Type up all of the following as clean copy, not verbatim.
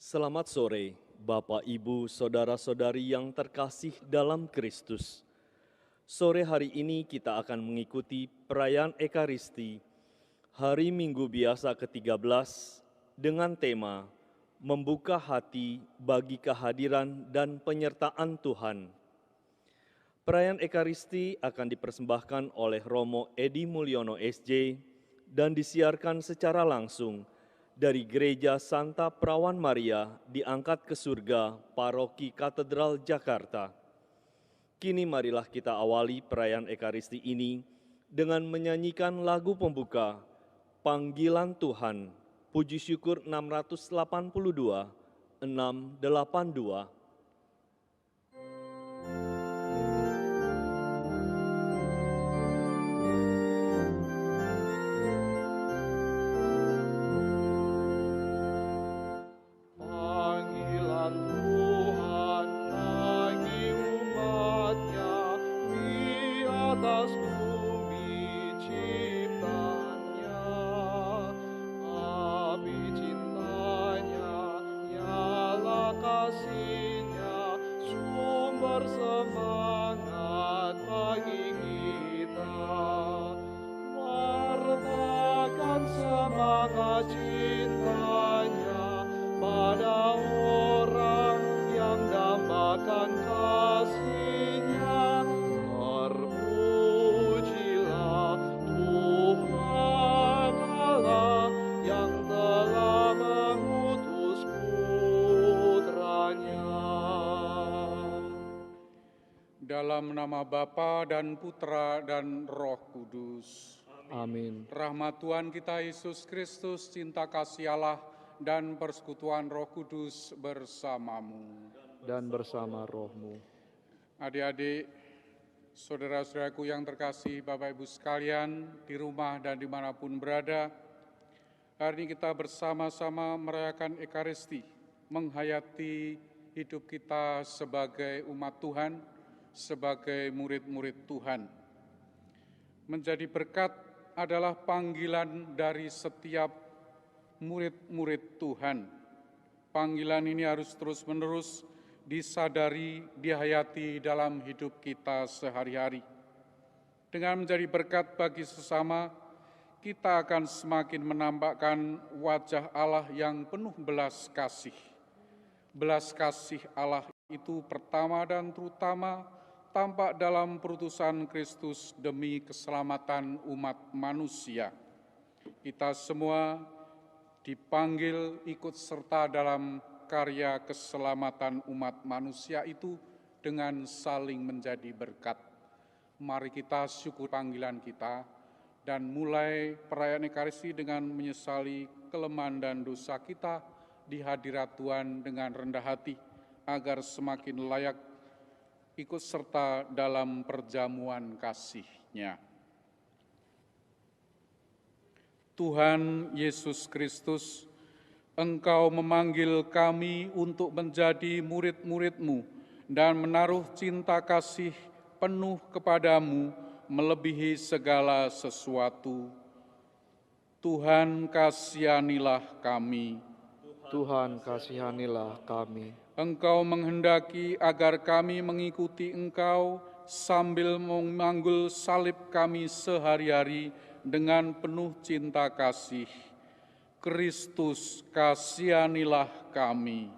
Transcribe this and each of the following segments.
Selamat sore, Bapak, Ibu, Saudara-saudari yang terkasih dalam Kristus. Sore hari ini kita akan mengikuti perayaan Ekaristi, hari Minggu biasa ke-13 dengan tema Membuka Hati bagi Kehadiran dan Penyertaan Tuhan. Perayaan Ekaristi akan dipersembahkan oleh Romo Edi Mulyono SJ dan disiarkan secara langsung dari Gereja Santa Perawan Maria diangkat ke surga Paroki Katedral Jakarta. Kini marilah kita awali perayaan Ekaristi ini dengan menyanyikan lagu pembuka Panggilan Tuhan, puji syukur 682, 682. Dalam nama Bapa dan Putra dan Roh Kudus. Amin. Rahmat Tuhan kita Yesus Kristus, cinta kasih Allah, dan persekutuan Roh Kudus bersamamu. Dan bersama rohmu. Adik-adik, saudara-saudaraku yang terkasih, Bapak Ibu sekalian, di rumah dan dimanapun berada, hari ini kita bersama-sama merayakan Ekaristi, menghayati hidup kita sebagai umat Tuhan, sebagai murid-murid Tuhan. Menjadi berkat adalah panggilan dari setiap murid-murid Tuhan. Panggilan ini harus terus-menerus disadari, dihayati dalam hidup kita sehari-hari. Dengan menjadi berkat bagi sesama, kita akan semakin menampakkan wajah Allah yang penuh belas kasih. Belas kasih Allah itu pertama dan terutama tampak dalam perutusan Kristus demi keselamatan umat manusia. Kita semua dipanggil ikut serta dalam karya keselamatan umat manusia itu dengan saling menjadi berkat. Mari kita syukur panggilan kita dan mulai perayaan Ekaristi dengan menyesali kelemahan dan dosa kita di hadirat Tuhan dengan rendah hati agar semakin layak ikut serta dalam perjamuan kasih-Nya. Tuhan Yesus Kristus, Engkau memanggil kami untuk menjadi murid-murid-Mu dan menaruh cinta kasih penuh kepadamu melebihi segala sesuatu. Tuhan, kasihanilah kami. Tuhan, kasihanilah kami. Engkau menghendaki agar kami mengikuti Engkau sambil memanggul salib kami sehari-hari dengan penuh cinta kasih. Kristus, kasihanilah kami.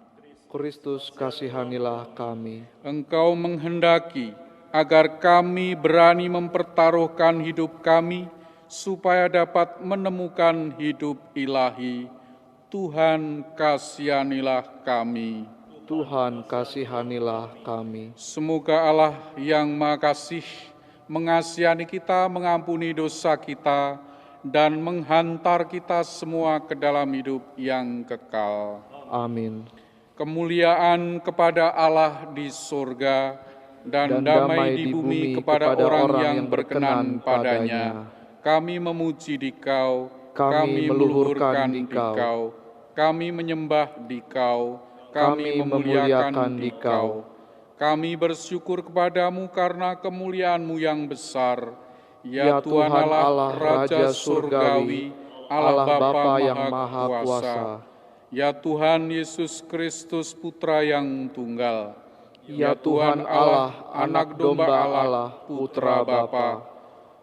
Kristus, kasihanilah kami. Engkau menghendaki agar kami berani mempertaruhkan hidup kami supaya dapat menemukan hidup ilahi. Tuhan, kasihanilah kami. Tuhan, kasihanilah kami. Semoga Allah yang Maha Kasih mengasihani kita, mengampuni dosa kita, dan menghantar kita semua ke dalam hidup yang kekal. Amin. Kemuliaan kepada Allah di surga dan damai di bumi kepada orang yang berkenan padanya. Kami memuji Dikau, kami meluhurkan Dikau, kami menyembah Dikau, kami memuliakan Dikau. Kami bersyukur kepadamu karena kemuliaan-Mu yang besar. Ya Tuhan Allah, Raja Surgawi, Allah Bapa yang Maha Kuasa, Ya Tuhan Yesus Kristus Putra yang tunggal, Ya Tuhan Allah, Anak Domba Allah, Putra Bapa,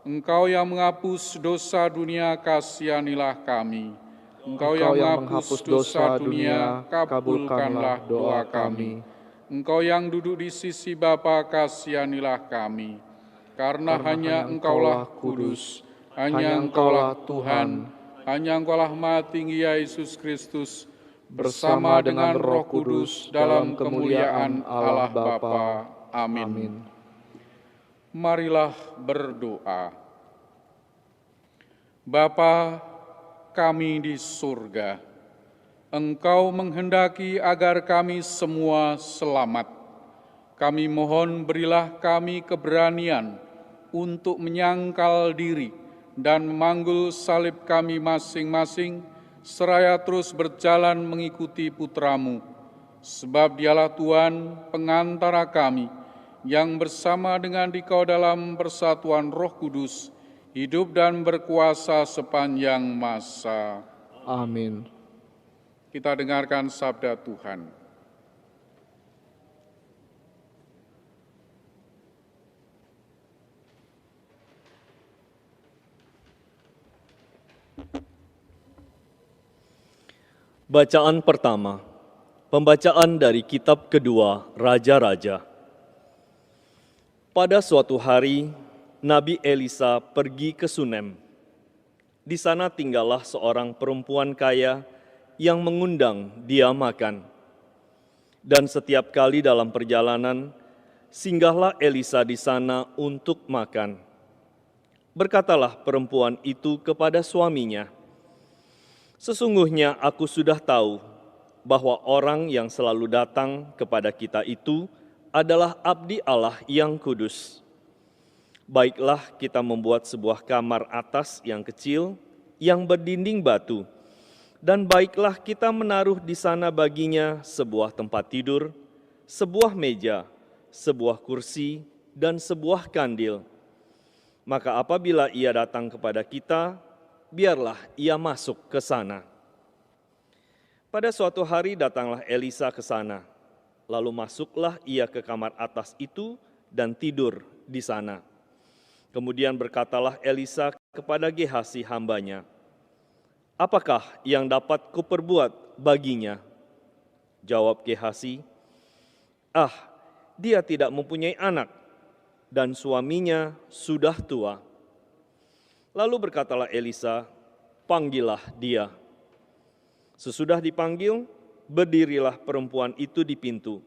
Engkau yang menghapus dosa dunia, kasihanilah kami. Engkau yang menghapus dosa dunia, kabulkanlah doa kami. Engkau yang duduk di sisi Bapa, kasihanilah kami. Karena hanya Engkaulah kudus, hanya Engkaulah Tuhan, hanya Engkaulah Maha Tinggi ya Yesus Kristus, bersama dengan Roh Kudus dalam kemuliaan Allah Bapa. Amin. Marilah berdoa. Bapa kami di surga, Engkau menghendaki agar kami semua selamat. Kami mohon berilah kami keberanian untuk menyangkal diri dan memanggul salib kami masing-masing, seraya terus berjalan mengikuti Putra-Mu, sebab Dialah Tuhan pengantara kami, yang bersama dengan Dikau dalam persatuan Roh Kudus, hidup dan berkuasa sepanjang masa. Amin. Kita dengarkan sabda Tuhan. Bacaan pertama, pembacaan dari kitab kedua Raja-Raja. Pada suatu hari, Nabi Elisa pergi ke Sunem. Di sana tinggallah seorang perempuan kaya yang mengundang dia makan. Dan setiap kali dalam perjalanan, singgahlah Elisa di sana untuk makan. Berkatalah perempuan itu kepada suaminya, "Sesungguhnya aku sudah tahu bahwa orang yang selalu datang kepada kita itu adalah abdi Allah yang kudus. Baiklah kita membuat sebuah kamar atas yang kecil yang berdinding batu, dan baiklah kita menaruh di sana baginya sebuah tempat tidur, sebuah meja, sebuah kursi, dan sebuah kandil. Maka apabila ia datang kepada kita, biarlah ia masuk ke sana." Pada suatu hari datanglah Elisa ke sana, lalu masuklah ia ke kamar atas itu dan tidur di sana. Kemudian berkatalah Elisa kepada Gehasi hambanya, "Apakah yang dapat kuperbuat baginya?" Jawab Gehasi, "Dia tidak mempunyai anak, dan suaminya sudah tua." Lalu berkatalah Elisa, "Panggillah dia." Sesudah dipanggil, berdirilah perempuan itu di pintu.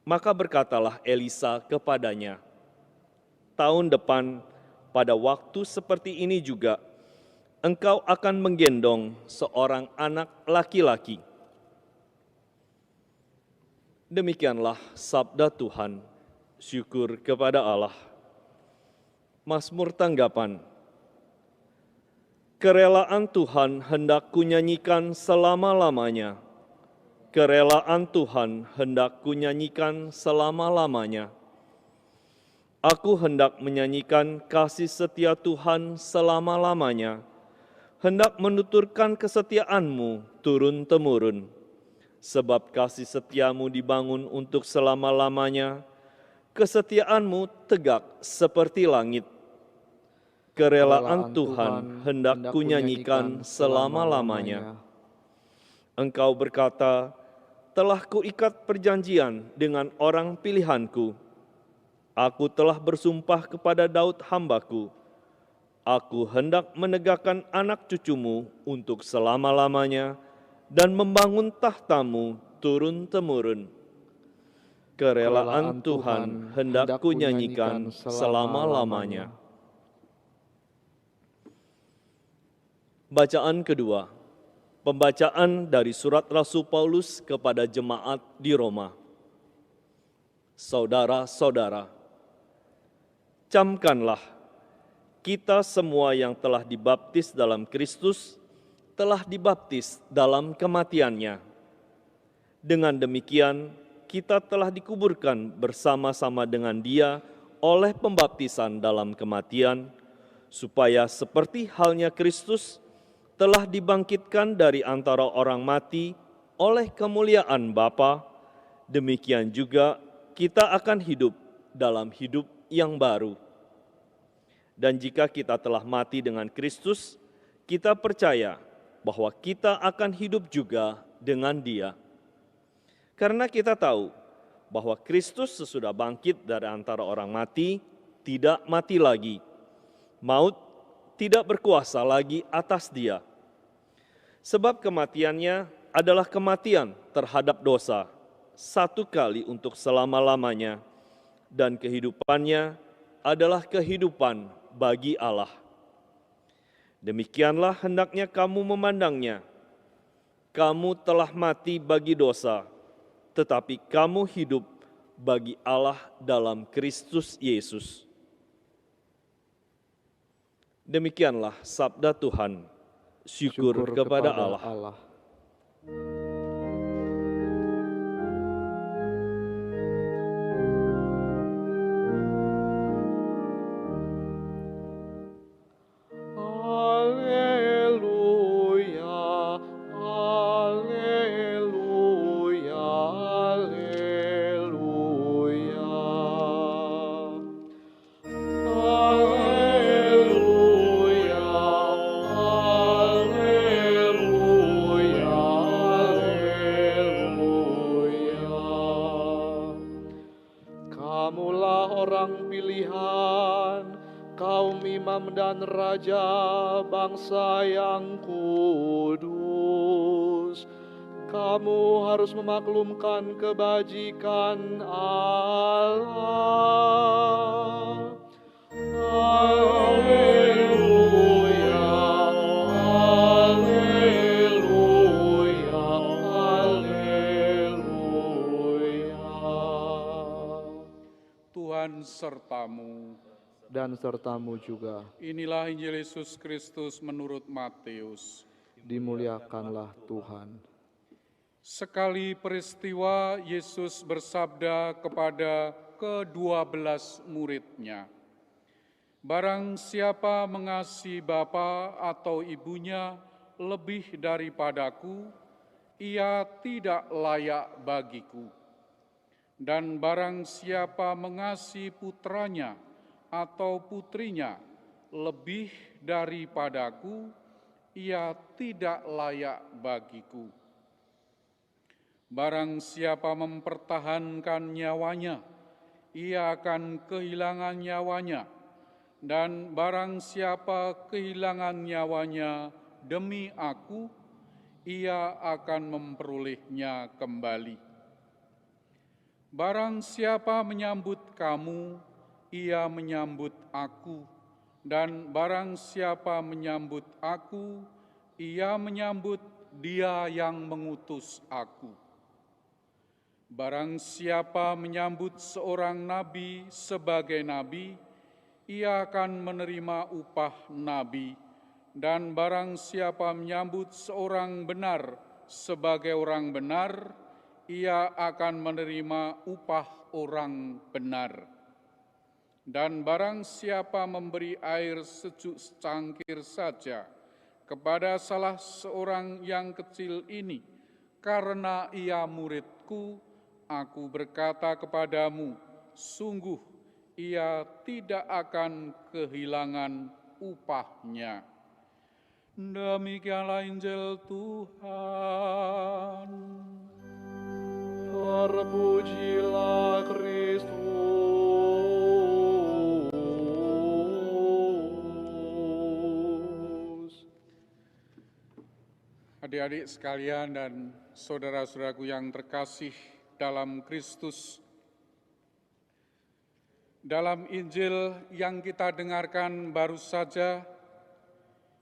Maka berkatalah Elisa kepadanya, "Tahun depan, pada waktu seperti ini juga, engkau akan menggendong seorang anak laki-laki." Demikianlah sabda Tuhan. Syukur kepada Allah. Mazmur tanggapan. Kerelaan Tuhan hendak kunyanyikan selama-lamanya. Kerelaan Tuhan hendak kunyanyikan selama-lamanya. Aku hendak menyanyikan kasih setia Tuhan selama-lamanya, hendak menuturkan kesetiaan-Mu turun-temurun. Sebab kasih setiamu dibangun untuk selama-lamanya, kesetiaan-Mu tegak seperti langit. Kerelaan Tuhan hendak kunyanyikan selama-lamanya. Engkau berkata, "Telah kuikat perjanjian dengan orang pilihanku. Aku telah bersumpah kepada Daud hambaku. Aku hendak menegakkan anak cucumu untuk selama-lamanya dan membangun tahtamu turun-temurun." Kerelaan Tuhan hendak kunyanyikan selama-lamanya. Bacaan kedua, pembacaan dari surat Rasul Paulus kepada jemaat di Roma. Saudara-saudara, camkanlah, kita semua yang telah dibaptis dalam Kristus, telah dibaptis dalam kematian-Nya. Dengan demikian, kita telah dikuburkan bersama-sama dengan Dia oleh pembaptisan dalam kematian, supaya seperti halnya Kristus telah dibangkitkan dari antara orang mati oleh kemuliaan Bapa, demikian juga kita akan hidup dalam hidup yang baru. Dan jika kita telah mati dengan Kristus, kita percaya bahwa kita akan hidup juga dengan Dia. Karena kita tahu bahwa Kristus sesudah bangkit dari antara orang mati, tidak mati lagi. Maut tidak berkuasa lagi atas Dia. Sebab kematiannya adalah kematian terhadap dosa, satu kali untuk selama-lamanya, dan kehidupannya adalah kehidupan bagi Allah. Demikianlah hendaknya kamu memandangnya. Kamu telah mati bagi dosa, tetapi kamu hidup bagi Allah dalam Kristus Yesus. Demikianlah sabda Tuhan. Syukur kepada Allah. Dan Raja bangsa yang kudus, kamu harus memaklumkan kebajikan Allah. Haleluya, haleluya, haleluya. Tuhan sertamu. Dan sertamu juga. Inilah Injil Yesus Kristus menurut Matius. Dimuliakanlah Tuhan. Sekali peristiwa Yesus bersabda kepada ke-12 murid-Nya, "Barang siapa mengasihi bapa atau ibunya lebih daripadaku, ia tidak layak bagiku. Dan barang siapa mengasihi putranya atau putrinya lebih daripadaku, ia tidak layak bagiku. Barang siapa mempertahankan nyawanya, ia akan kehilangan nyawanya. Dan barang siapa kehilangan nyawanya demi aku, ia akan memperolehnya kembali. Barang siapa menyambut kamu, ia menyambut aku, dan barang siapa menyambut aku, ia menyambut Dia yang mengutus aku. Barang siapa menyambut seorang nabi sebagai nabi, ia akan menerima upah nabi, dan barang siapa menyambut seorang benar sebagai orang benar, ia akan menerima upah orang benar. Dan barang siapa memberi air sejuk secangkir saja kepada salah seorang yang kecil ini, karena ia muridku, aku berkata kepadamu, sungguh ia tidak akan kehilangan upahnya." Demikianlah Injil Tuhan. Terpujilah Kristus. Adik-adik sekalian dan saudara-saudaraku yang terkasih dalam Kristus, dalam Injil yang kita dengarkan baru saja,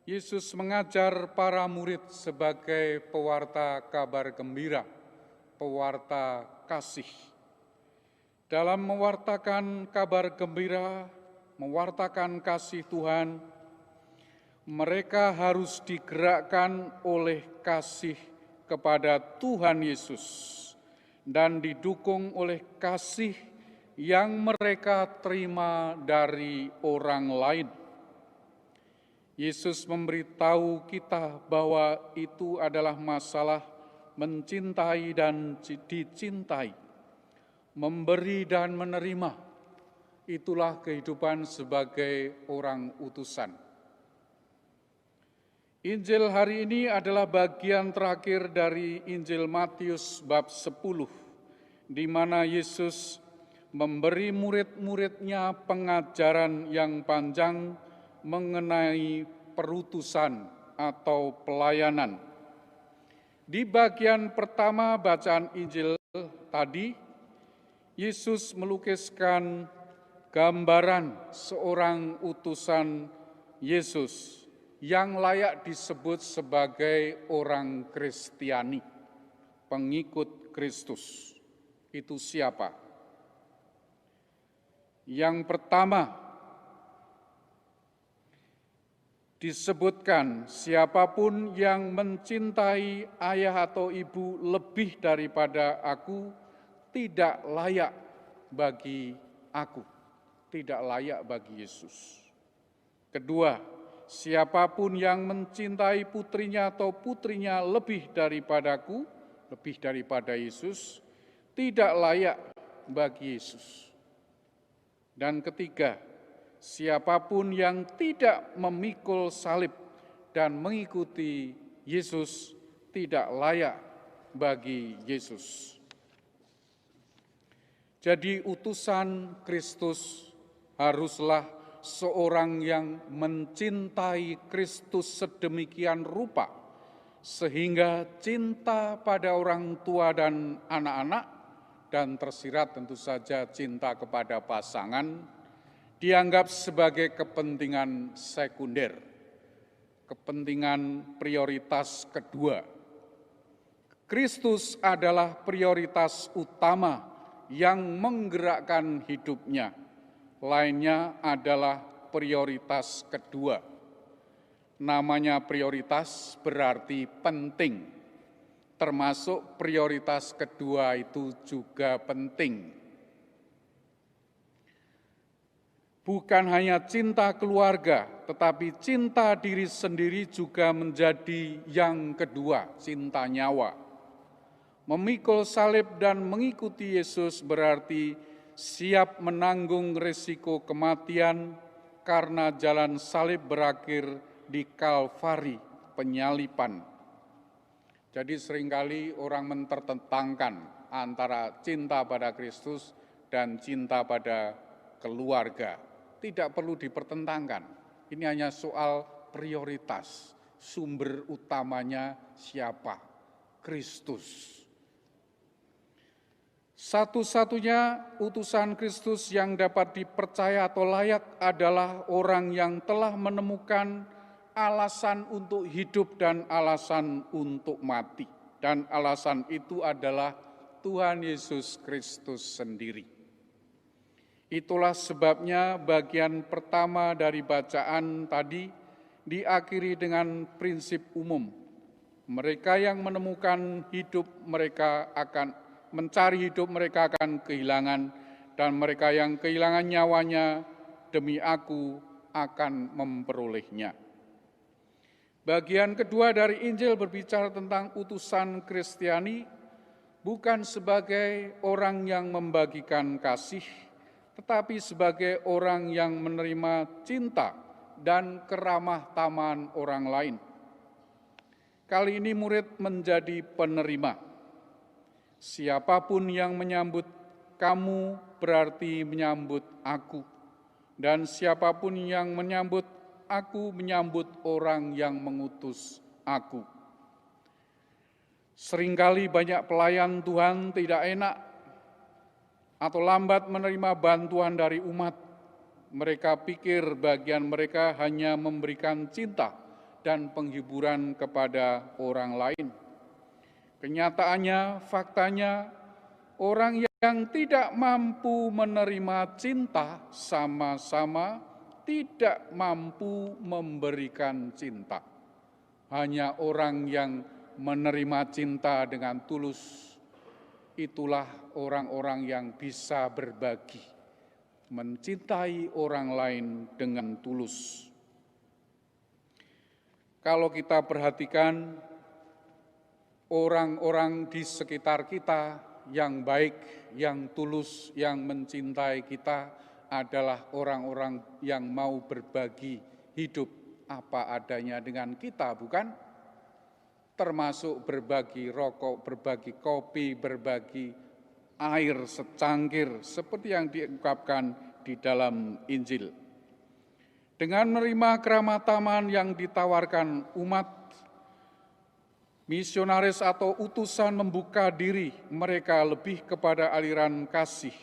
Yesus mengajar para murid sebagai pewarta kabar gembira, pewarta kasih. Dalam mewartakan kabar gembira, mewartakan kasih Tuhan, mereka harus digerakkan oleh kasih kepada Tuhan Yesus dan didukung oleh kasih yang mereka terima dari orang lain. Yesus memberitahu kita bahwa itu adalah masalah mencintai dan dicintai, memberi dan menerima. Itulah kehidupan sebagai orang utusan. Injil hari ini adalah bagian terakhir dari Injil Matius bab 10, di mana Yesus memberi murid-muridnya pengajaran yang panjang mengenai perutusan atau pelayanan. Di bagian pertama bacaan Injil tadi, Yesus melukiskan gambaran seorang utusan Yesus yang layak disebut sebagai orang Kristiani, pengikut Kristus. Itu siapa? Yang pertama, disebutkan siapapun yang mencintai ayah atau ibu lebih daripada aku, tidak layak bagi aku, tidak layak bagi Yesus. Kedua, siapapun yang mencintai putrinya atau putrinya lebih daripadaku, lebih daripada Yesus, tidak layak bagi Yesus. Dan ketiga, siapapun yang tidak memikul salib dan mengikuti Yesus, tidak layak bagi Yesus. Jadi utusan Kristus haruslah seorang yang mencintai Kristus sedemikian rupa, sehingga cinta pada orang tua dan anak-anak, dan tersirat tentu saja cinta kepada pasangan, dianggap sebagai kepentingan sekunder, kepentingan prioritas kedua. Kristus adalah prioritas utama yang menggerakkan hidupnya, lainnya adalah prioritas kedua. Namanya prioritas berarti penting, termasuk prioritas kedua itu juga penting. Bukan hanya cinta keluarga, tetapi cinta diri sendiri juga menjadi yang kedua, cinta nyawa. Memikul salib dan mengikuti Yesus berarti siap menanggung risiko kematian karena jalan salib berakhir di Kalvari, penyalipan. Jadi seringkali orang mentertentangkan antara cinta pada Kristus dan cinta pada keluarga. Tidak perlu dipertentangkan. Ini hanya soal prioritas. Sumber utamanya siapa? Kristus. Satu-satunya utusan Kristus yang dapat dipercaya atau layak adalah orang yang telah menemukan alasan untuk hidup dan alasan untuk mati. Dan alasan itu adalah Tuhan Yesus Kristus sendiri. Itulah sebabnya bagian pertama dari bacaan tadi diakhiri dengan prinsip umum. Mereka yang menemukan hidup mereka akan mencari hidup, mereka akan kehilangan, dan mereka yang kehilangan nyawanya demi aku akan memperolehnya. Bagian kedua dari Injil berbicara tentang utusan Kristiani, bukan sebagai orang yang membagikan kasih, tetapi sebagai orang yang menerima cinta dan keramah tamahan orang lain. Kali ini murid menjadi penerima. Siapapun yang menyambut kamu berarti menyambut aku, dan siapapun yang menyambut aku menyambut orang yang mengutus aku. Seringkali banyak pelayan Tuhan tidak enak atau lambat menerima bantuan dari umat. Mereka pikir bagian mereka hanya memberikan cinta dan penghiburan kepada orang lain. Kenyataannya, faktanya, orang yang tidak mampu menerima cinta sama-sama tidak mampu memberikan cinta. Hanya orang yang menerima cinta dengan tulus, itulah orang-orang yang bisa berbagi, mencintai orang lain dengan tulus. Kalau kita perhatikan, orang-orang di sekitar kita yang baik, yang tulus, yang mencintai kita adalah orang-orang yang mau berbagi hidup apa adanya dengan kita, bukan? Termasuk berbagi rokok, berbagi kopi, berbagi air secangkir, seperti yang diungkapkan di dalam Injil. Dengan menerima keramataman yang ditawarkan umat, misionaris atau utusan membuka diri mereka lebih kepada aliran kasih,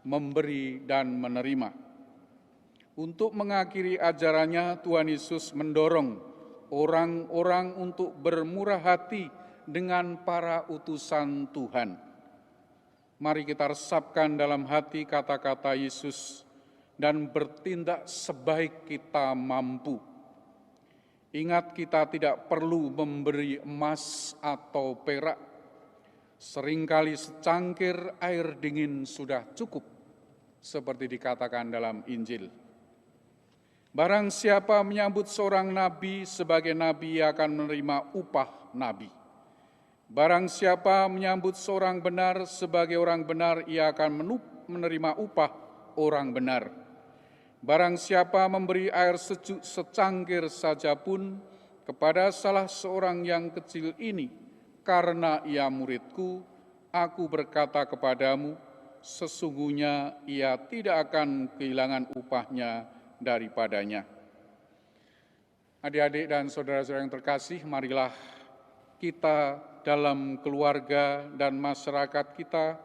memberi dan menerima. Untuk mengakhiri ajarannya, Tuhan Yesus mendorong orang-orang untuk bermurah hati dengan para utusan Tuhan. Mari kita resapkan dalam hati kata-kata Yesus dan bertindak sebaik kita mampu. Ingat, kita tidak perlu memberi emas atau perak. Seringkali secangkir air dingin sudah cukup, seperti dikatakan dalam Injil. Barang siapa menyambut seorang nabi sebagai nabi, ia akan menerima upah nabi. Barang siapa menyambut seorang benar sebagai orang benar, ia akan menerima upah orang benar. Barang siapa memberi air sejuk secangkir saja pun kepada salah seorang yang kecil ini, karena ia muridku, aku berkata kepadamu, sesungguhnya ia tidak akan kehilangan upahnya daripadanya. Adik-adik dan saudara-saudara yang terkasih, marilah kita dalam keluarga dan masyarakat kita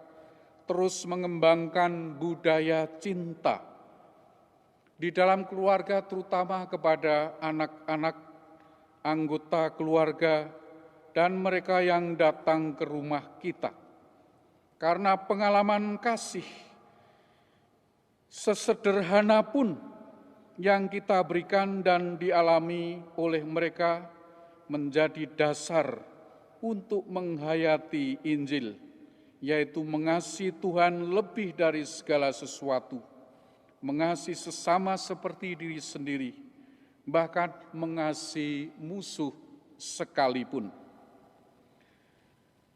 terus mengembangkan budaya cinta di dalam keluarga, terutama kepada anak-anak, anggota keluarga, dan mereka yang datang ke rumah kita. Karena pengalaman kasih, sesederhana pun yang kita berikan dan dialami oleh mereka menjadi dasar untuk menghayati Injil, yaitu mengasihi Tuhan lebih dari segala sesuatu, mengasihi sesama seperti diri sendiri, bahkan mengasihi musuh sekalipun.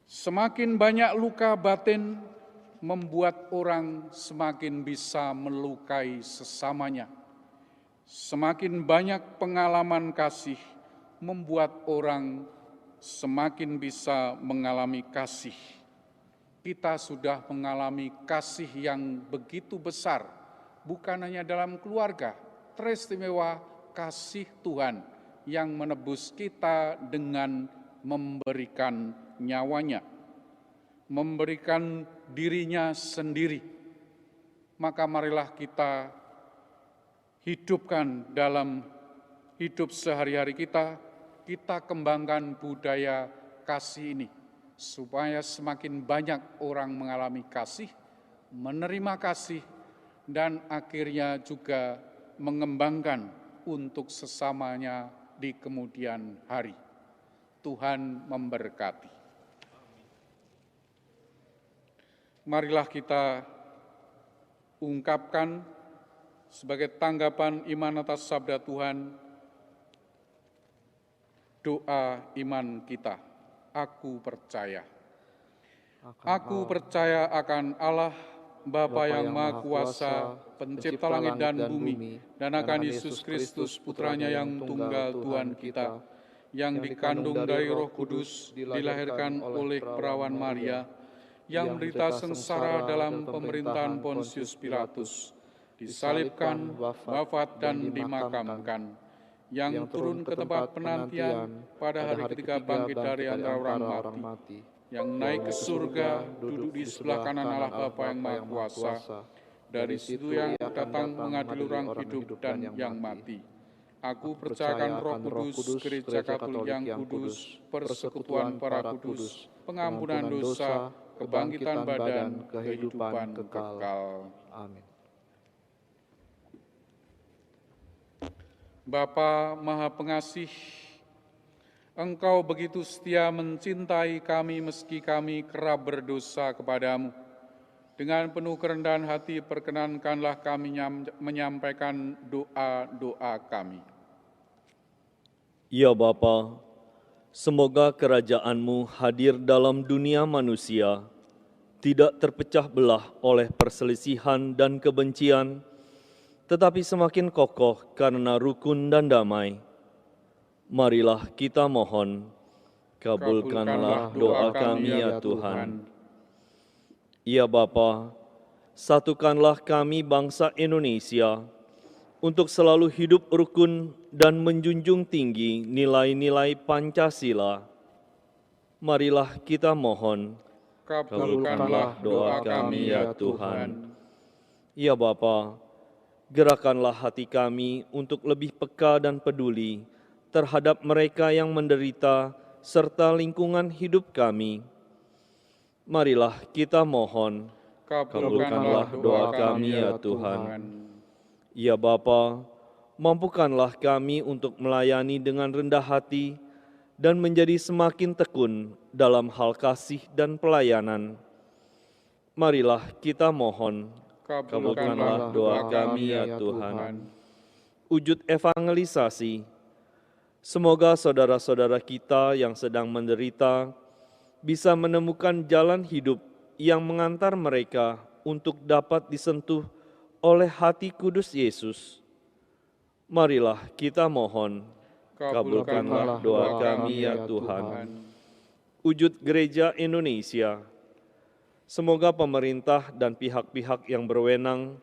Semakin banyak luka batin membuat orang semakin bisa melukai sesamanya. Semakin banyak pengalaman kasih membuat orang semakin bisa mengalami kasih. Kita sudah mengalami kasih yang begitu besar, bukan hanya dalam keluarga, teristimewa kasih Tuhan yang menebus kita dengan memberikan nyawanya, memberikan dirinya sendiri. Maka marilah kita hidupkan dalam hidup sehari-hari kita, kita kembangkan budaya kasih ini, supaya semakin banyak orang mengalami kasih, menerima kasih, dan akhirnya juga mengembangkan untuk sesamanya di kemudian hari. Tuhan memberkati. Marilah kita ungkapkan sebagai tanggapan iman atas sabda Tuhan, doa iman kita. Aku percaya. Aku percaya akan Allah, Bapa yang Maha Kuasa, Pencipta langit dan bumi, dan akan Yesus Kristus, Putranya yang tunggal Tuhan kita, yang dikandung dari Roh Kudus, dilahirkan oleh perawan Maria, yang menderita sengsara dalam pemerintahan Pontius Pilatus, disalibkan, wafat dan dimakamkan, yang turun ke tempat penantian, pada hari ketiga bangkit dari antara orang mati, yang naik ke surga, duduk di sebelah kanan Allah Bapa yang Maha Kuasa, dari situ yang datang mengadili orang hidup dan yang mati. Aku percayakan Roh Kudus, Gereja Katolik yang kudus, persekutuan para kudus, pengampunan dosa, kebangkitan badan, kehidupan kekal. Amin. Bapa Maha Pengasih, Engkau begitu setia mencintai kami meski kami kerap berdosa kepadamu. Dengan penuh kerendahan hati, perkenankanlah kami menyampaikan doa-doa kami. Ya Bapa, Semoga kerajaan-Mu hadir dalam dunia manusia, tidak terpecah belah oleh perselisihan dan kebencian, tetapi semakin kokoh karena rukun dan damai. Marilah kita mohon, kabulkanlah doa kami ya Tuhan. Ya Bapa, satukanlah kami bangsa Indonesia untuk selalu hidup rukun dan menjunjung tinggi nilai-nilai Pancasila. Marilah kita mohon, kabulkanlah doa kami ya Tuhan. Ya Bapa, gerakanlah hati kami untuk lebih peka dan peduli terhadap mereka yang menderita serta lingkungan hidup kami. Marilah kita mohon, kabulkanlah doa kami ya Tuhan. Ya Bapa, mampukanlah kami untuk melayani dengan rendah hati dan menjadi semakin tekun dalam hal kasih dan pelayanan. Marilah kita mohon, kabulkanlah doa kami ya Tuhan. Wujud evangelisasi, semoga saudara-saudara kita yang sedang menderita bisa menemukan jalan hidup yang mengantar mereka untuk dapat disentuh oleh hati kudus Yesus. Marilah kita mohon, kabulkanlah doa kami ya Tuhan. Wujud Gereja Indonesia, semoga pemerintah dan pihak-pihak yang berwenang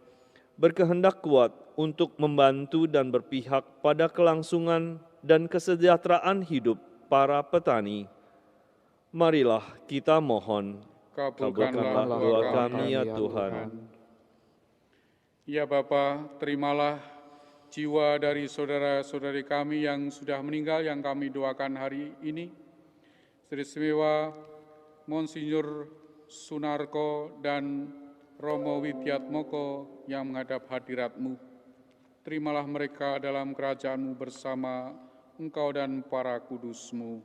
berkehendak kuat untuk membantu dan berpihak pada kelangsungan dan kesejahteraan hidup para petani. Marilah kita mohon, kabulkanlah doa kami ya Tuhan. Ya Bapa, terimalah jiwa dari saudara-saudari kami yang sudah meninggal yang kami doakan hari ini. Istimewa Monsinyur Sunarko dan Romo Widiatmoko yang menghadap hadirat-Mu. Terimalah mereka dalam kerajaan-Mu bersama Engkau dan para kudus-Mu.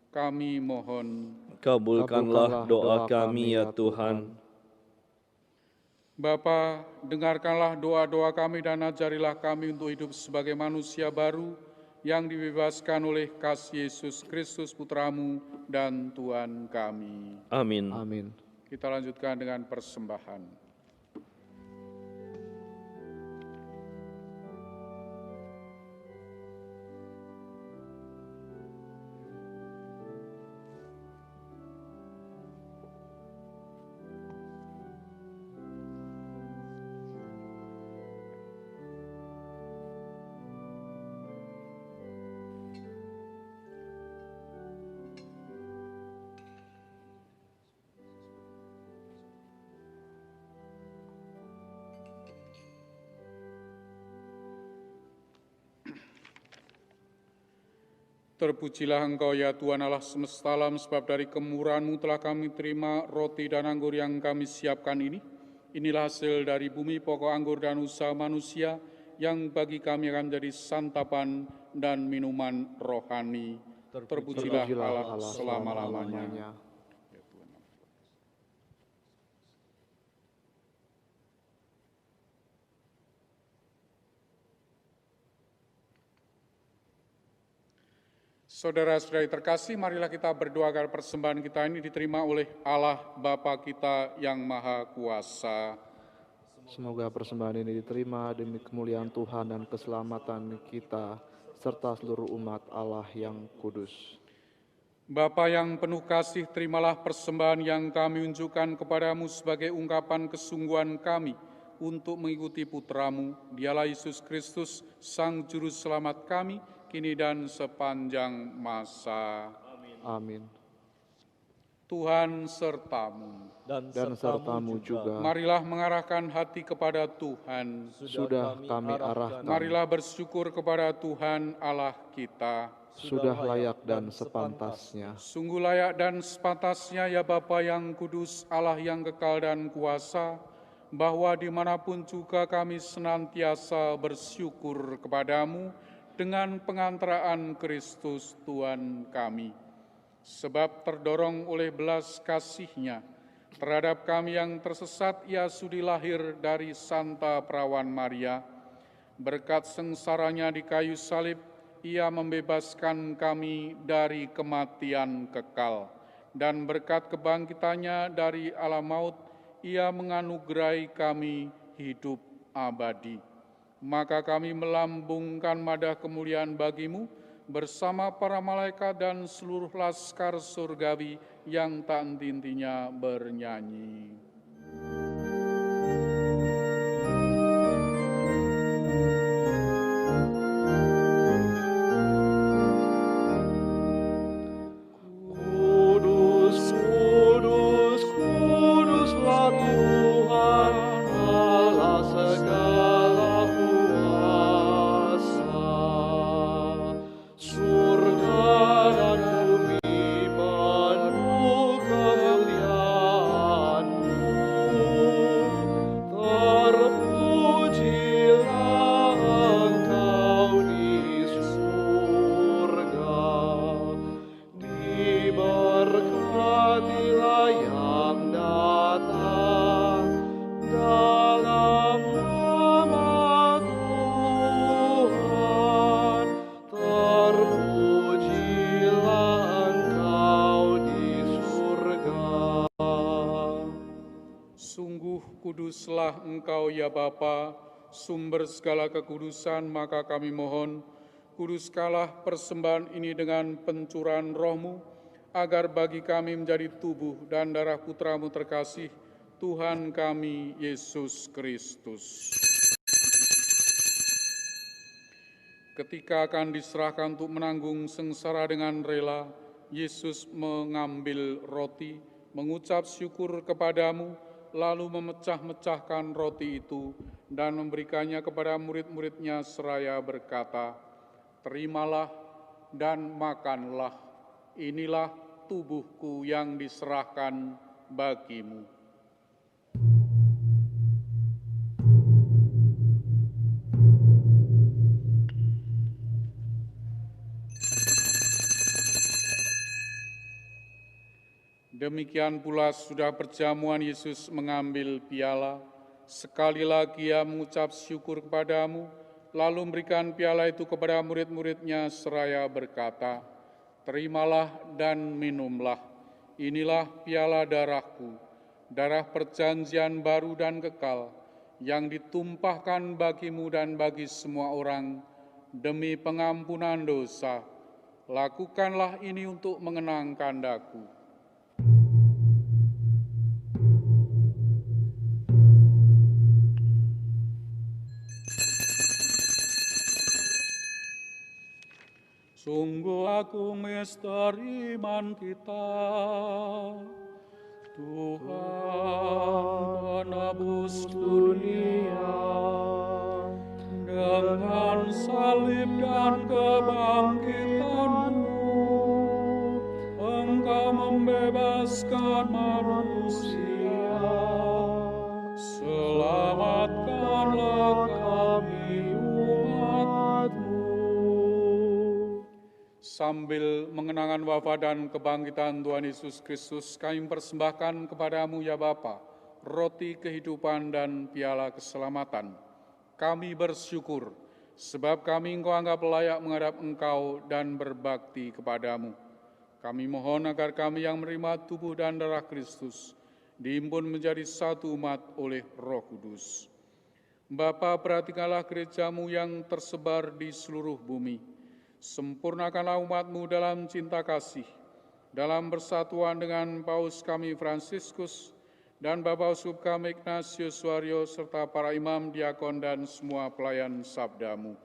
Kami mohon, kabulkanlah doa kami ya Tuhan. Bapa, dengarkanlah doa-doa kami dan ajarilah kami untuk hidup sebagai manusia baru yang dibebaskan oleh kasih Yesus Kristus Putra-Mu dan Tuhan kami. Amin. Amin. Kita lanjutkan dengan persembahan. Terpujilah Engkau ya Tuhan Allah semesta alam, sebab dari kemurahan-Mu telah kami terima roti dan anggur yang kami siapkan ini. Inilah hasil dari bumi, pokok anggur dan usaha manusia, yang bagi kami akan menjadi santapan dan minuman rohani. Terpujilah Allah selama-lamanya. Saudara-saudari terkasih, marilah kita berdoa agar persembahan kita ini diterima oleh Allah Bapa kita yang Maha Kuasa. Semoga persembahan ini diterima demi kemuliaan Tuhan dan keselamatan kita, serta seluruh umat Allah yang kudus. Bapa yang penuh kasih, terimalah persembahan yang kami unjukkan kepadamu sebagai ungkapan kesungguhan kami untuk mengikuti Putra-Mu, Dialah Yesus Kristus, Sang Juru Selamat kami, kini dan sepanjang masa. Amin. Tuhan sertamu. Dan sertamu juga. Marilah mengarahkan hati kepada Tuhan. Sudah kami arahkan. Marilah bersyukur kepada Tuhan Allah kita. Sudah layak dan sepantasnya. Sungguh layak dan sepantasnya ya Bapa yang kudus, Allah yang kekal dan kuasa, bahwa dimanapun juga kami senantiasa bersyukur kepadamu dengan pengantaraan Kristus Tuhan kami. Sebab terdorong oleh belas kasih-Nya terhadap kami yang tersesat, Ia sudi lahir dari Santa Perawan Maria. Berkat sengsaranya di kayu salib, Ia membebaskan kami dari kematian kekal. Dan berkat kebangkitannya dari alam maut, Ia menganugerahi kami hidup abadi. Maka kami melambungkan madah kemuliaan bagi-Mu bersama para malaikat dan seluruh laskar surgawi yang tak henti-hentinya bernyanyi. Kuduslah Engkau ya Bapa, sumber segala kekudusan, maka kami mohon, kuduskanlah persembahan ini dengan pencurahan Roh-Mu, agar bagi kami menjadi tubuh dan darah Putra-Mu terkasih, Tuhan kami, Yesus Kristus. Ketika akan diserahkan untuk menanggung sengsara dengan rela, Yesus mengambil roti, mengucap syukur kepadamu, lalu memecah-mecahkan roti itu dan memberikannya kepada murid-muridnya seraya berkata, "Terimalah dan makanlah, inilah tubuhku yang diserahkan bagimu." Demikian pula sudah perjamuan Yesus mengambil piala, sekali lagi Ia mengucap syukur kepadamu, lalu memberikan piala itu kepada murid-muridnya seraya berkata, "Terimalah dan minumlah, inilah piala darahku, darah perjanjian baru dan kekal, yang ditumpahkan bagimu dan bagi semua orang, demi pengampunan dosa. Lakukanlah ini untuk mengenangkan Daku." Sungguh agung misteri iman kita, Tuhan penebus dunia, dengan salib dan kebangkitan-Mu, Engkau membebaskan manusia. Selamatkanlah kami umat-Mu. Sambil mengenangkan wafat dan kebangkitan Tuhan Yesus Kristus, kami persembahkan kepadamu ya Bapa, roti kehidupan dan piala keselamatan. Kami bersyukur, sebab kami Engkau anggap layak menghadap Engkau dan berbakti kepadamu. Kami mohon agar kami yang menerima tubuh dan darah Kristus, dihimpun menjadi satu umat oleh Roh Kudus. Bapa, perhatikanlah gereja-Mu yang tersebar di seluruh bumi. Sempurnakanlah umat-Mu dalam cinta kasih, dalam persatuan dengan Paus kami Fransiskus dan Bapak Uskup kami Ignatius Suaryo, serta para imam, diakon, dan semua pelayan sabda-Mu.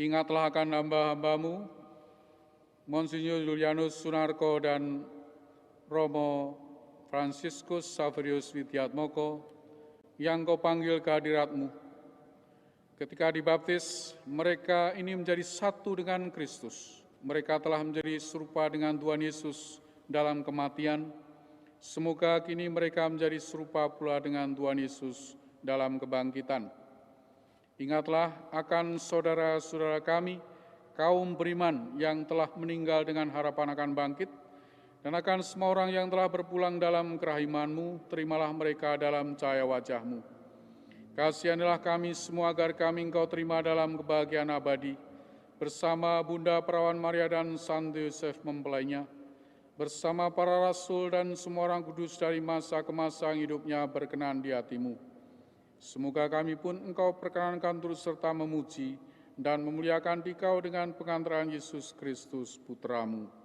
Ingatlah akan hamba-hamba-Mu, Monsinyur Julianus Sunarko dan Romo Fransiskus Saverius Widiatmoko, yang Kau panggil ke hadirat-Mu. Ketika dibaptis, mereka ini menjadi satu dengan Kristus. Mereka telah menjadi serupa dengan Tuhan Yesus dalam kematian. Semoga kini mereka menjadi serupa pula dengan Tuhan Yesus dalam kebangkitan. Ingatlah akan saudara-saudara kami, kaum beriman yang telah meninggal dengan harapan akan bangkit, dan akan semua orang yang telah berpulang dalam kerahiman-Mu, terimalah mereka dalam cahaya wajah-Mu. Kasihanilah kami semua agar kami Engkau terima dalam kebahagiaan abadi, bersama Bunda Perawan Maria dan Santo Yosef mempelainya, bersama para rasul dan semua orang kudus dari masa ke masa yang hidupnya berkenan di hati-Mu. Semoga kami pun Engkau perkenankan turut serta memuji dan memuliakan Dikau dengan pengantaran Yesus Kristus Putra-Mu.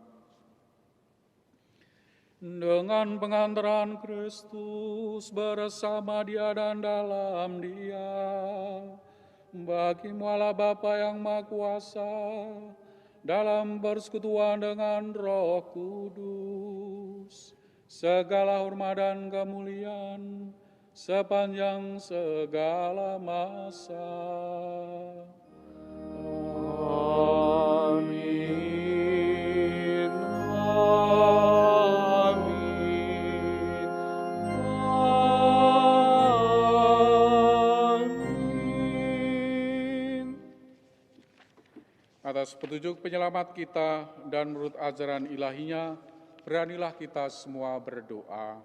Dengan pengantaran Kristus bersama Dia dan dalam Dia, bagi-Mu Allah Bapa yang Maha Kuasa, dalam persekutuan dengan Roh Kudus, segala hormat dan kemuliaan sepanjang segala masa. Amin. Amin. Atas petunjuk penyelamat kita dan menurut ajaran ilahinya, beranilah kita semua berdoa.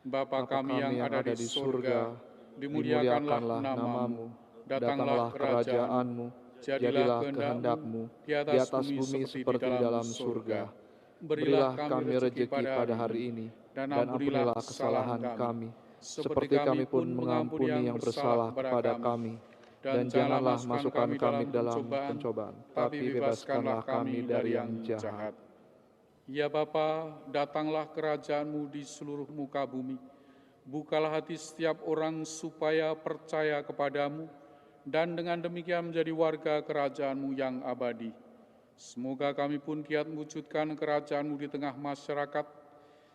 Bapa kami yang ada di surga, dimuliakanlah nama-Mu, datanglah kerajaan-Mu, jadilah kehendak-Mu di atas bumi seperti di dalam surga. Berilah kami rezeki pada hari ini, dan ampunilah kesalahan kami, seperti kami pun mengampuni yang bersalah kepada kami. Dan janganlah masukkan kami dalam pencobaan, tapi bebaskanlah kami dari yang jahat. Ya Bapa, datanglah kerajaan-Mu di seluruh muka bumi. Bukalah hati setiap orang supaya percaya kepadamu, dan dengan demikian menjadi warga kerajaan-Mu yang abadi. Semoga kami pun giat mewujudkan kerajaan-Mu di tengah masyarakat,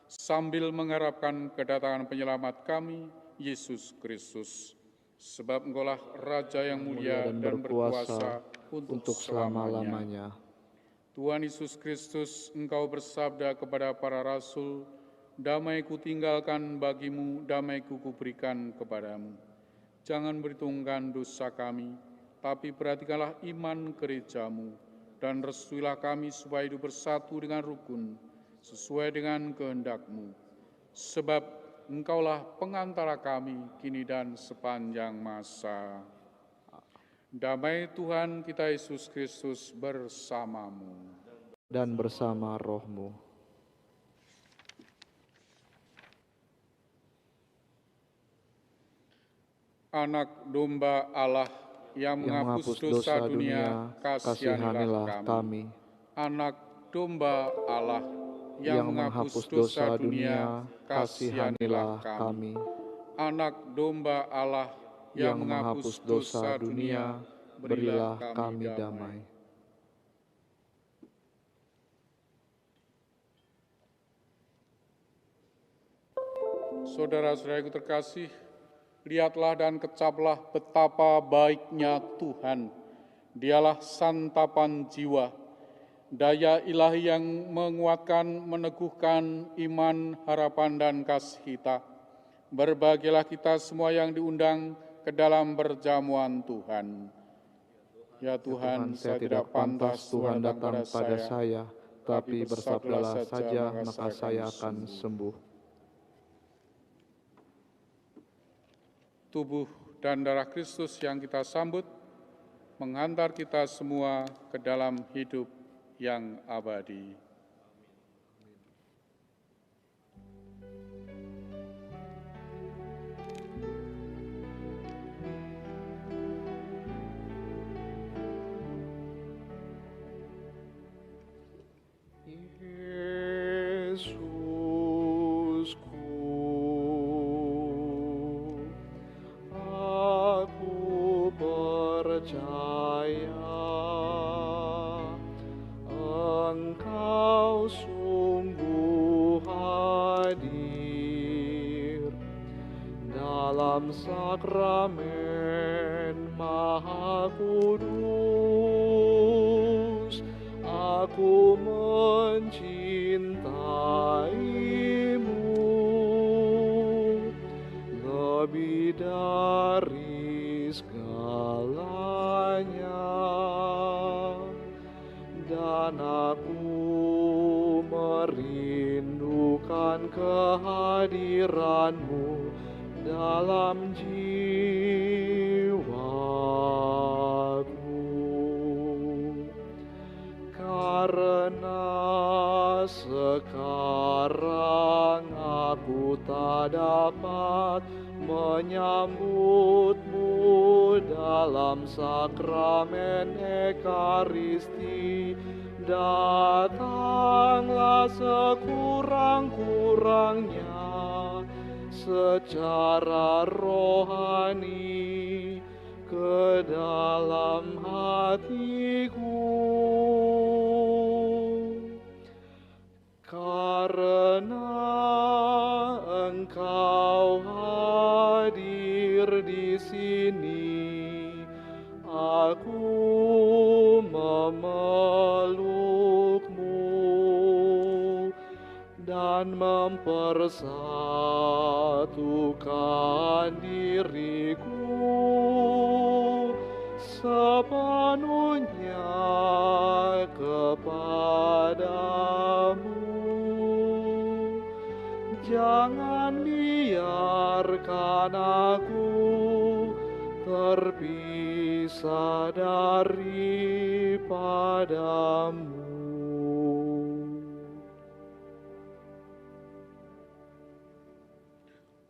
sambil mengharapkan kedatangan penyelamat kami, Yesus Kristus. Sebab Engkaulah Raja yang mulia dan berkuasa untuk selama-lamanya. Tuhan Yesus Kristus, Engkau bersabda kepada para rasul, "Damai kutinggalkan bagimu, damai kuberikan kepadamu. Jangan berhitungkan dosa kami, tapi perhatikanlah iman gerejamu, dan restuilah kami supaya hidup bersatu dengan rukun, sesuai dengan kehendak-Mu. Sebab Engkaulah pengantara kami kini dan sepanjang masa." Damai Tuhan kita Yesus Kristus bersamamu. Dan bersama roh-Mu. Anak domba Allah yang menghapus dosa dunia, kasihanilah kami. Anak domba Allah yang menghapus dosa dunia, kasihanilah kami. Anak domba Allah yang menghapus dosa dunia, berilah kami damai. Saudara-saudaraku terkasih, lihatlah dan kecaplah betapa baiknya Tuhan. Dialah santapan jiwa, daya ilahi yang menguatkan, meneguhkan iman, harapan, dan kasih kita. Berbahagialah kita semua yang diundang ke dalam perjamuan Tuhan. Ya Tuhan, saya tidak pantas Tuhan datang pada saya, tapi bersabdalah saja, maka saya akan sembuh. Tubuh dan darah Kristus yang kita sambut, menghantar kita semua ke dalam hidup yang abadi. Engkau sungguh hadir dalam sakramen Maha Kudus. Aku mencintaimu lebih dari segalanya, dan aku merindukan kehadiran-Mu dalam jiwaku, karena sekarang aku tak dapat menyambutmu dalam sakramen Ekaristi. Datanglah sekurang-kurangnya secara rohani ke dalam hatiku, karena Engkau hadir di sini. Aku memelukmu dan mempersatukan diriku sepenuhnya kepadamu. Jangan biarkan aku terpisah daripadamu.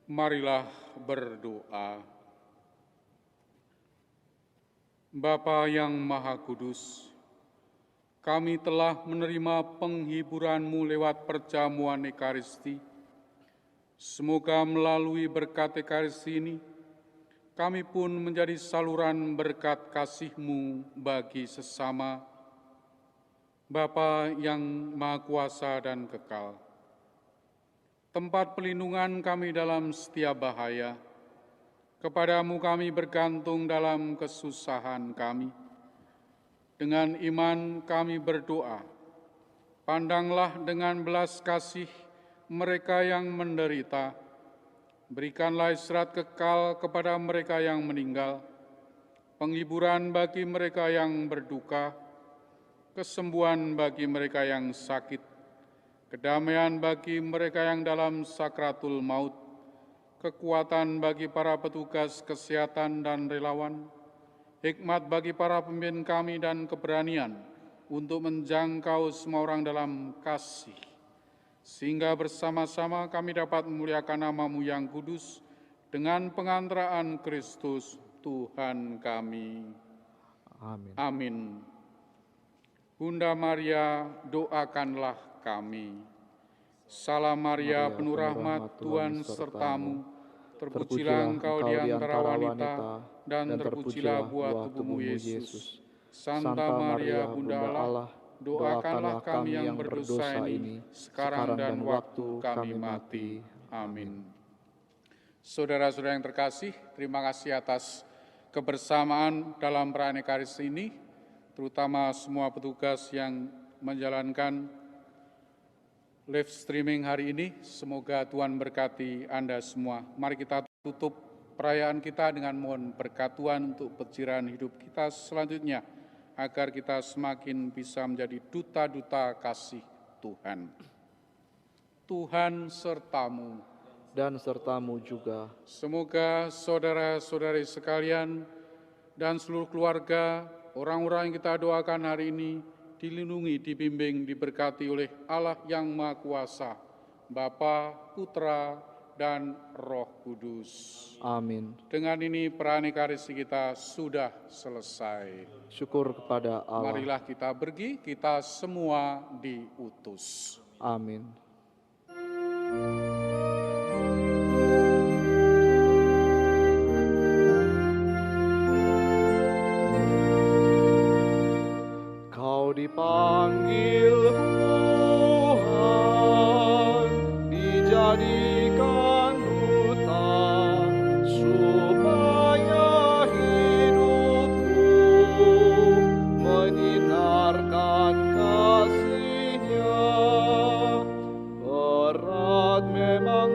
Marilah berdoa. Bapa yang Maha Kudus, kami telah menerima penghiburan-Mu lewat perjamuan Ekaristi. Semoga melalui berkat Ekaristi ini, kami pun menjadi saluran berkat kasih-Mu bagi sesama. Bapa yang Maha Kuasa dan Kekal, tempat pelindungan kami dalam setiap bahaya, kepadamu kami bergantung dalam kesusahan kami. Dengan iman kami berdoa, pandanglah dengan belas kasih mereka yang menderita, berikanlah istirahat kekal kepada mereka yang meninggal, penghiburan bagi mereka yang berduka, kesembuhan bagi mereka yang sakit, kedamaian bagi mereka yang dalam sakratul maut, kekuatan bagi para petugas kesehatan dan relawan, hikmat bagi para pemimpin kami dan keberanian untuk menjangkau semua orang dalam kasih, sehingga bersama-sama kami dapat memuliakan nama-Mu yang kudus dengan pengantaraan Kristus Tuhan kami. Amin. Amin. Bunda Maria, doakanlah kami. Salam Maria, penuh rahmat, Tuhan sertamu. Terpujilah engkau di antara wanita, dan terpujilah buah tubuhmu Yesus. Santa Maria, Bunda Allah, doakanlah kami yang berdosa ini, sekarang dan waktu kami mati. Amin. Saudara-saudara yang terkasih, terima kasih atas kebersamaan dalam perayaan Ekaristi ini, terutama semua petugas yang menjalankan live streaming hari ini. Semoga Tuhan berkati Anda semua. Mari kita tutup perayaan kita dengan mohon berkat Tuhan untuk pencerahan hidup kita selanjutnya, agar kita semakin bisa menjadi duta-duta kasih Tuhan. Tuhan sertamu. Dan sertamu juga. Semoga saudara-saudari sekalian dan seluruh keluarga, orang-orang yang kita doakan hari ini, dilindungi, dibimbing, diberkati oleh Allah yang Maha Kuasa, Bapa, Putra, dan Roh Kudus. Amin. Dengan ini perayaan Ekaristi kita sudah selesai. Syukur kepada Allah. Marilah kita pergi, kita semua diutus. Amin. Kau dipanggil Tuhan, dijadikan duta, supaya hidupmu menyinarkan kasih-Nya. Berat memang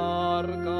biarkan